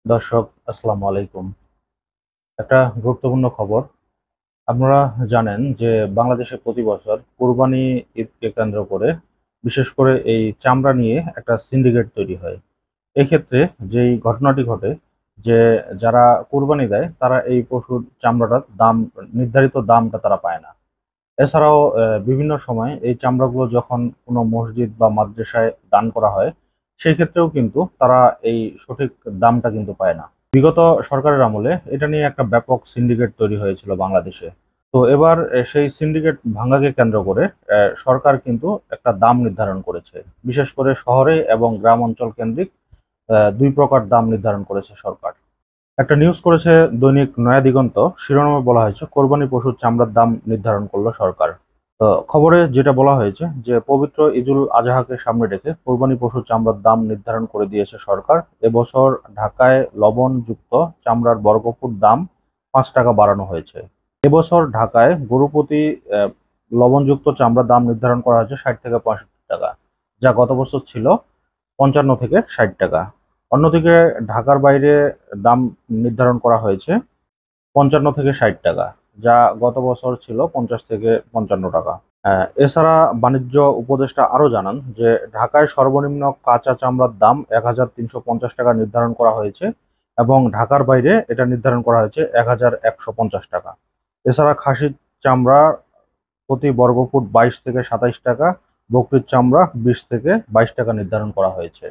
দর্শক, আসসালামু আলাইকুম। একটা গুরুত্বপূর্ণ খবর। আপনারা জানেন যে বাংলাদেশে প্রতি বছর কুরবানি ঈদকে কেন্দ্র করে বিশেষ করে এই চামড়া নিয়ে একটা সিন্ডিকেট তৈরি হয়। এক্ষেত্রে যেই ঘটনাটি ঘটে যে যারা কুরবানি দেয় তারা এই পশুর চামড়াটার দাম, নির্ধারিত দামটা তারা পায় না। এছাড়াও বিভিন্ন সময় এই চামড়াগুলো যখন কোনো মসজিদ বা মাদ্রাসায় দান করা হয়, সেই ক্ষেত্রেও কিন্তু তারা এই সঠিক দামটা কিন্তু পায় না। বিগত সরকারের আমলে এটা নিয়ে একটা ব্যাপক সিন্ডিকেট তৈরি হয়েছিল বাংলাদেশে। তো এবার সেই সিন্ডিকেট ভাঙাকে কেন্দ্র করে সরকার কিন্তু একটা দাম নির্ধারণ করেছে। বিশেষ করে শহরে এবং গ্রাম অঞ্চল কেন্দ্রিক দুই প্রকার দাম নির্ধারণ করেছে সরকার। একটা নিউজ করেছে দৈনিক নয়া দিগন্ত। শিরোনামে বলা হয়েছে কোরবানি পশুর চামড়ার দাম নির্ধারণ করলো সরকার। তো খবরে যেটা বলা হয়েছে যে পবিত্র ঈদুল আজহাকে সামনে রেখে কোরবানি পশুর চামড়ার দাম নির্ধারণ করে দিয়েছে সরকার। এবছর ঢাকায় লবণযুক্ত চামড়ার বর্গফুট দাম 5 টাকা বাড়ানো হয়েছে। এবছর ঢাকায় গরু প্রতি লবণযুক্ত চামড়ার দাম নির্ধারণ করা হয়েছে 60 থেকে 65 টাকা, যা গত বছর ছিল 55 থেকে 60 টাকা। অন্যদিকে ঢাকার বাইরে দাম নির্ধারণ করা হয়েছে 55 থেকে 60 টাকা, যা গত বছর ছিল 50 থেকে 55 টাকা। এছাড়া বাণিজ্য উপদেষ্টা আরও জানান যে ঢাকায় সর্বনিম্ন কাঁচা চামড়ার দাম 1350 টাকা নির্ধারণ করা হয়েছে এবং ঢাকার বাইরে এটা নির্ধারণ করা হয়েছে 1150 টাকা। এছাড়া খাসির চামড়া প্রতি বর্গফুট 22 থেকে 27 টাকা, বকরির চামড়া 20 থেকে 22 টাকা নির্ধারণ করা হয়েছে।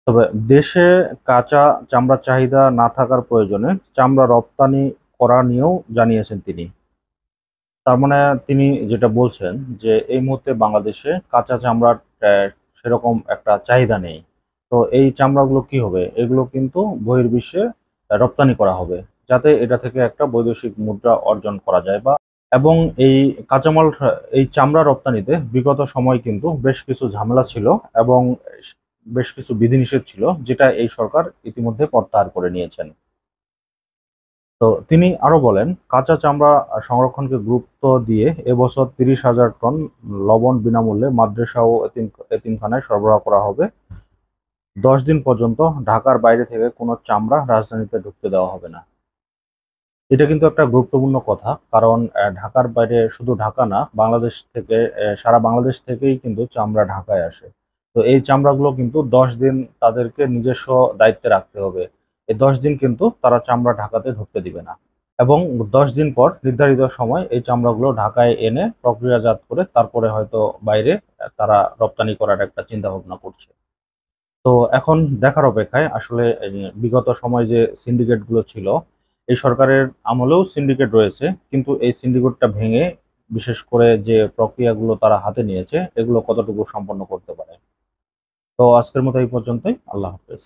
তবে দেশে কাঁচা চামড়ার চাহিদা না থাকার প্রয়োজনে চামড়া রপ্তানি করা নিয়েও জানিয়েছেন তিনি। তার মানে তিনি যেটা বলছেন যে এই মুহূর্তে বাংলাদেশে কাঁচা চামড়ার সেরকম একটা চাহিদা নেই। তো এই চামড়াগুলো কি হবে? এগুলো কিন্তু বহির্বিশ্বে রপ্তানি করা হবে, যাতে এটা থেকে একটা বৈদেশিক মুদ্রা অর্জন করা যায়। এবং এই কাঁচামাল, এই চামড়া রপ্তানিতে বিগত সময় কিন্তু বেশ কিছু ঝামেলা ছিল এবং বেশ কিছু বিধিনিষেধ ছিল, যেটা এই সরকার ইতিমধ্যে প্রত্যাহার করে নিয়েছেন। তো তিনি আরো বলেন, কাঁচা চামড়া সংরক্ষণকে গুরুত্ব দিয়ে এবছর 30,000 টন লবণ বিনামূল্যে মাদ্রাসা ও এতিমখানায় সরবরাহ করা হবে। 10 দিন পর্যন্ত ঢাকার বাইরে থেকে কোনো চামড়া রাজধানীতে ঢুকতে দেওয়া হবে না। এটা কিন্তু একটা গুরুত্বপূর্ণ কথা, কারণ ঢাকার বাইরে, শুধু ঢাকা না, বাংলাদেশ থেকে, সারা বাংলাদেশ থেকেই কিন্তু চামড়া ঢাকায় আসে। তো এই চামড়াগুলো কিন্তু 10 দিন তাদেরকে নিজস্ব দায়িত্বে রাখতে হবে। এই 10 দিন কিন্তু তারা চামড়া ঢাকাতে ঢুকতে দিবে না, এবং 10 দিন পর নির্ধারিত সময় এই চামড়াগুলো ঢাকায় এনে প্রক্রিয়াজাত করে তারপরে হয়তো বাইরে তারা রপ্তানি করার একটা চিন্তা ভাবনা করছে। তো এখন দেখার অপেক্ষায় আসলে বিগত সময় যে সিন্ডিকেট গুলো ছিল, এই সরকারের আমলেও সিন্ডিকেট রয়েছে, কিন্তু এই সিন্ডিকেটটা ভেঙে বিশেষ করে যে প্রক্রিয়াগুলো তারা হাতে নিয়েছে এগুলো কতটুকু সম্পন্ন করতে পারে। তো আজকের মতো এই পর্যন্তই। আল্লাহ হাফেজ।